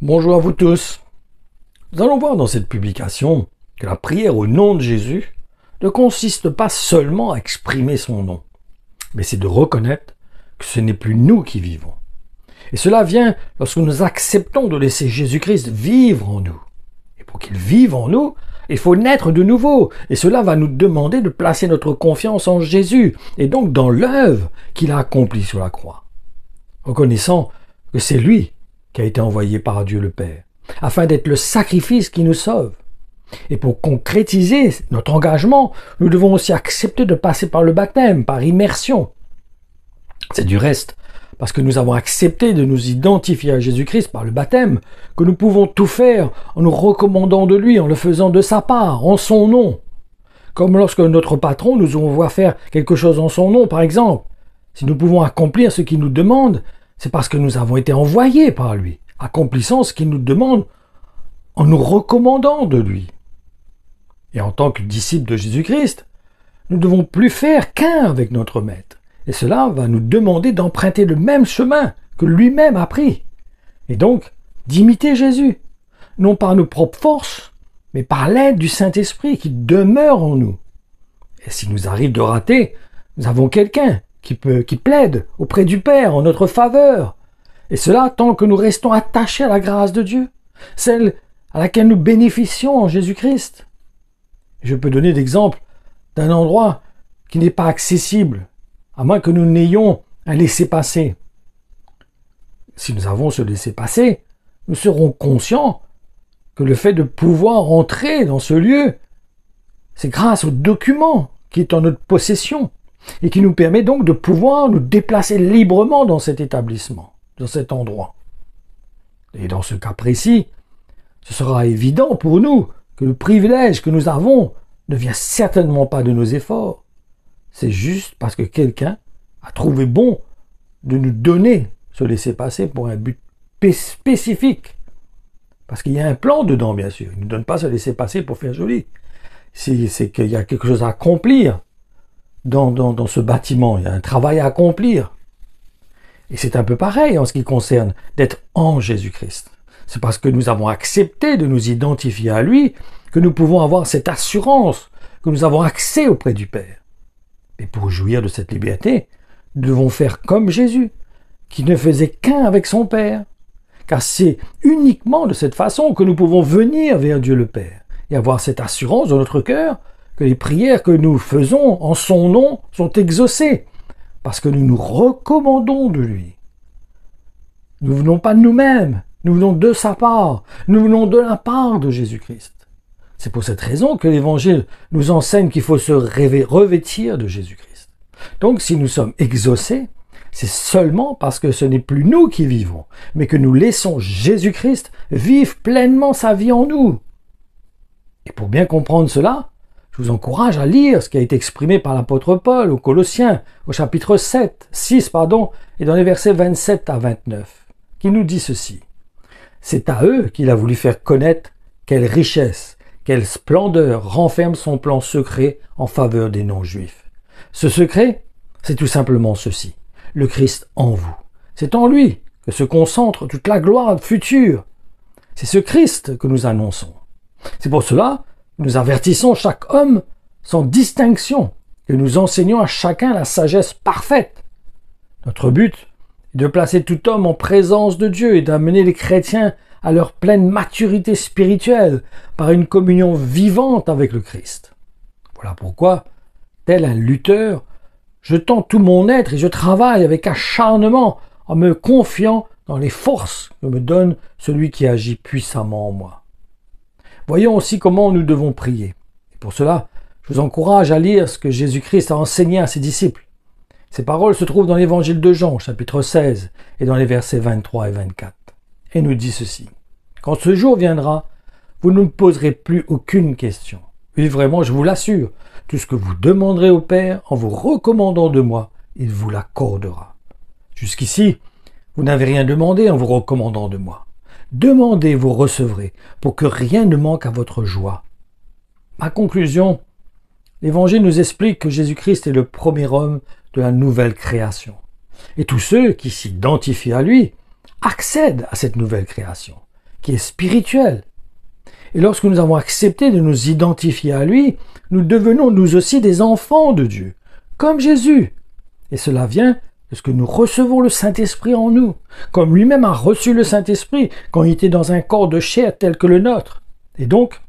Bonjour à vous tous. Nous allons voir dans cette publication que la prière au nom de Jésus ne consiste pas seulement à exprimer son nom, mais c'est de reconnaître que ce n'est plus nous qui vivons. Et cela vient lorsque nous acceptons de laisser Jésus-Christ vivre en nous. Et pour qu'il vive en nous, il faut naître de nouveau. Et cela va nous demander de placer notre confiance en Jésus et donc dans l'œuvre qu'il a accomplie sur la croix. Reconnaissant que c'est lui qui a été envoyé par Dieu le Père, afin d'être le sacrifice qui nous sauve. Et pour concrétiser notre engagement, nous devons aussi accepter de passer par le baptême, par immersion. C'est du reste parce que nous avons accepté de nous identifier à Jésus-Christ par le baptême, que nous pouvons tout faire en nous recommandant de lui, en le faisant de sa part, en son nom. Comme lorsque notre patron nous envoie faire quelque chose en son nom, par exemple. Si nous pouvons accomplir ce qu'il nous demande, c'est parce que nous avons été envoyés par lui, accomplissant ce qu'il nous demande en nous recommandant de lui. Et en tant que disciples de Jésus-Christ, nous ne devons plus faire qu'un avec notre Maître. Et cela va nous demander d'emprunter le même chemin que lui-même a pris. Et donc, d'imiter Jésus, non par nos propres forces, mais par l'aide du Saint-Esprit qui demeure en nous. Et s'il nous arrive de rater, nous avons quelqu'un qui plaide auprès du Père en notre faveur. Et cela tant que nous restons attachés à la grâce de Dieu, celle à laquelle nous bénéficions en Jésus-Christ. Je peux donner l'exemple d'un endroit qui n'est pas accessible, à moins que nous n'ayons un laissez-passer. Si nous avons ce laissez-passer, nous serons conscients que le fait de pouvoir entrer dans ce lieu, c'est grâce au document qui est en notre possession et qui nous permet donc de pouvoir nous déplacer librement dans cet établissement, dans cet endroit. Et dans ce cas précis, ce sera évident pour nous que le privilège que nous avons ne vient certainement pas de nos efforts. C'est juste parce que quelqu'un a trouvé bon de nous donner ce laisser-passer pour un but spécifique. Parce qu'il y a un plan dedans, bien sûr. Il ne nous donne pas ce laisser-passer pour faire joli. C'est qu'il y a quelque chose à accomplir dans ce bâtiment. Il y a un travail à accomplir. Et c'est un peu pareil en ce qui concerne d'être en Jésus-Christ. C'est parce que nous avons accepté de nous identifier à lui que nous pouvons avoir cette assurance, que nous avons accès auprès du Père. Et pour jouir de cette liberté, nous devons faire comme Jésus, qui ne faisait qu'un avec son Père. Car c'est uniquement de cette façon que nous pouvons venir vers Dieu le Père et avoir cette assurance dans notre cœur que les prières que nous faisons en son nom sont exaucées, parce que nous nous recommandons de lui. Nous ne venons pas de nous-mêmes, nous venons de sa part, nous venons de la part de Jésus-Christ. C'est pour cette raison que l'Évangile nous enseigne qu'il faut se revêtir de Jésus-Christ. Donc si nous sommes exaucés, c'est seulement parce que ce n'est plus nous qui vivons, mais que nous laissons Jésus-Christ vivre pleinement sa vie en nous. Et pour bien comprendre cela, je vous encourage à lire ce qui a été exprimé par l'apôtre Paul aux Colossiens, au chapitre 6, et dans les versets 27 à 29, qui nous dit ceci. C'est à eux qu'il a voulu faire connaître quelle richesse, quelle splendeur renferme son plan secret en faveur des non-juifs. Ce secret, c'est tout simplement ceci. Le Christ en vous. C'est en lui que se concentre toute la gloire future. C'est ce Christ que nous annonçons. C'est pour cela que nous avertissons chaque homme sans distinction, que nous enseignons à chacun la sagesse parfaite. Notre but est de placer tout homme en présence de Dieu et d'amener les chrétiens à leur pleine maturité spirituelle par une communion vivante avec le Christ. Voilà pourquoi, tel un lutteur, je tends tout mon être et je travaille avec acharnement en me confiant dans les forces que me donne celui qui agit puissamment en moi. Voyons aussi comment nous devons prier. Et pour cela, je vous encourage à lire ce que Jésus-Christ a enseigné à ses disciples. Ces paroles se trouvent dans l'évangile de Jean, chapitre 16, et dans les versets 23 et 24. Et nous dit ceci. Quand ce jour viendra, vous ne me poserez plus aucune question. Oui, vraiment, je vous l'assure, tout ce que vous demanderez au Père en vous recommandant de moi, il vous l'accordera. Jusqu'ici, vous n'avez rien demandé en vous recommandant de moi. Demandez, vous recevrez, pour que rien ne manque à votre joie. Ma conclusion, l'Évangile nous explique que Jésus-Christ est le premier homme de la nouvelle création. Et tous ceux qui s'identifient à lui accèdent à cette nouvelle création. qui est spirituel. Et lorsque nous avons accepté de nous identifier à lui, nous devenons nous aussi des enfants de Dieu, comme Jésus. Et cela vient de ce que nous recevons le Saint-Esprit en nous, comme lui-même a reçu le Saint-Esprit quand il était dans un corps de chair tel que le nôtre. Et donc,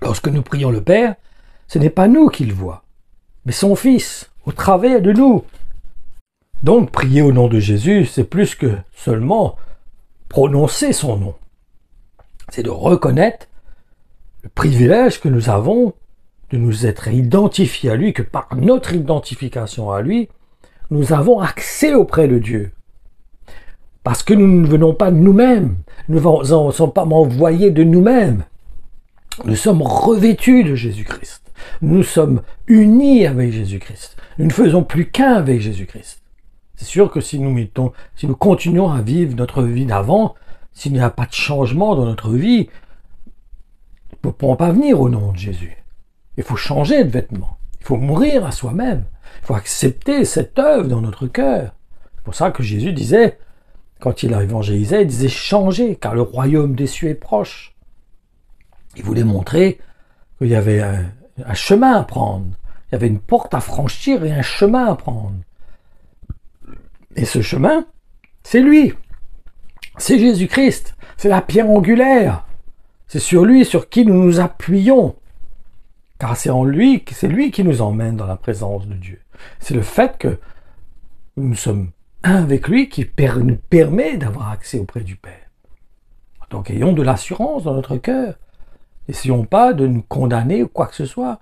lorsque nous prions le Père, ce n'est pas nous qu'il voit, mais son Fils, au travers de nous. Donc, prier au nom de Jésus, c'est plus que seulement prononcer son nom. C'est de reconnaître le privilège que nous avons de nous être identifiés à lui, que par notre identification à lui, nous avons accès auprès de Dieu. Parce que nous ne venons pas de nous-mêmes, nous ne sommes pas envoyés de nous-mêmes. Nous sommes revêtus de Jésus-Christ. Nous sommes unis avec Jésus-Christ. Nous ne faisons plus qu'un avec Jésus-Christ. C'est sûr que si nous continuons à vivre notre vie d'avant, s'il n'y a pas de changement dans notre vie, nous ne pourrons pas venir au nom de Jésus. Il faut changer de vêtements. Il faut mourir à soi-même. Il faut accepter cette œuvre dans notre cœur. C'est pour ça que Jésus disait, quand il a évangélisé, il disait « changez, car le royaume des cieux est proche ». Il voulait montrer qu'il y avait un chemin à prendre. Il y avait une porte à franchir et un chemin à prendre. Et ce chemin, c'est lui. C'est Jésus-Christ. C'est la pierre angulaire. C'est sur lui sur qui nous nous appuyons. Car c'est lui qui nous emmène dans la présence de Dieu. C'est le fait que nous sommes un avec lui qui nous permet d'avoir accès auprès du Père. Donc ayons de l'assurance dans notre cœur. Essayons pas de nous condamner ou quoi que ce soit.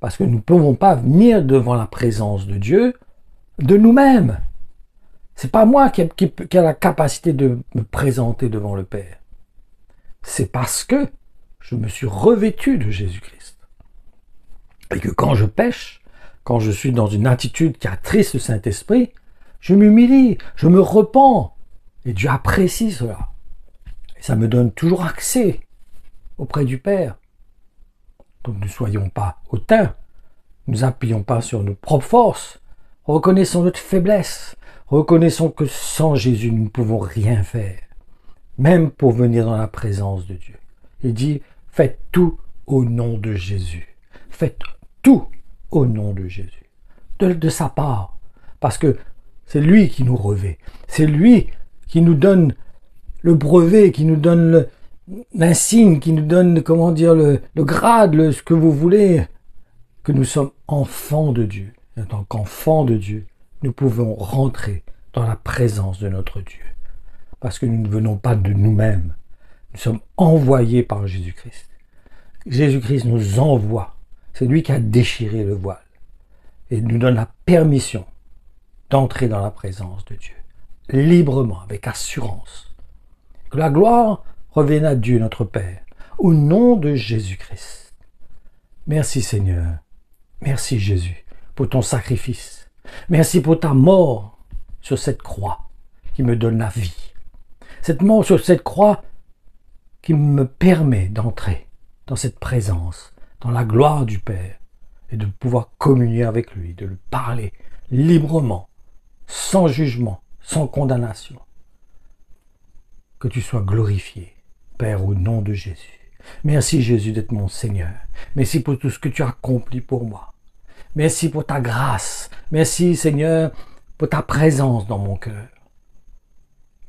Parce que nous ne pouvons pas venir devant la présence de Dieu de nous-mêmes. C'est pas moi qui a la capacité de me présenter devant le Père. C'est parce que je me suis revêtu de Jésus-Christ. Et que quand je pêche, quand je suis dans une attitude qui attriste le Saint-Esprit, je m'humilie, je me repens. Et Dieu apprécie cela. Et ça me donne toujours accès auprès du Père. Donc ne soyons pas hautains, ne nous appuyons pas sur nos propres forces, reconnaissons notre faiblesse, reconnaissons que sans Jésus nous ne pouvons rien faire, même pour venir dans la présence de Dieu. Il dit, faites tout au nom de Jésus. Faites tout au nom de Jésus, de sa part, parce que c'est lui qui nous revêt, c'est lui qui nous donne le brevet, qui nous donne l'insigne, qui nous donne, comment dire, le grade, ce que vous voulez, que nous sommes enfants de Dieu. Et en tant qu'enfants de Dieu, nous pouvons rentrer dans la présence de notre Dieu, parce que nous ne venons pas de nous-mêmes, nous sommes envoyés par Jésus-Christ. Jésus-Christ nous envoie. C'est lui qui a déchiré le voile et nous donne la permission d'entrer dans la présence de Dieu, librement, avec assurance. Que la gloire revienne à Dieu notre Père, au nom de Jésus-Christ. Merci Seigneur, merci Jésus pour ton sacrifice. Merci pour ta mort sur cette croix qui me donne la vie. Cette mort sur cette croix qui me permet d'entrer dans cette présence, dans la gloire du Père, et de pouvoir communier avec lui, de lui parler librement, sans jugement, sans condamnation. Que tu sois glorifié, Père, au nom de Jésus. Merci Jésus d'être mon Seigneur. Merci pour tout ce que tu as accompli pour moi. Merci pour ta grâce. Merci Seigneur pour ta présence dans mon cœur.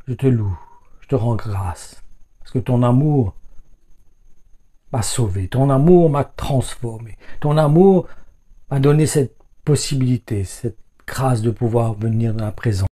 Je te loue, je te rends grâce, parce que ton amour m'a sauvé, ton amour m'a transformé, ton amour m'a donné cette possibilité, cette grâce de pouvoir venir dans la présence.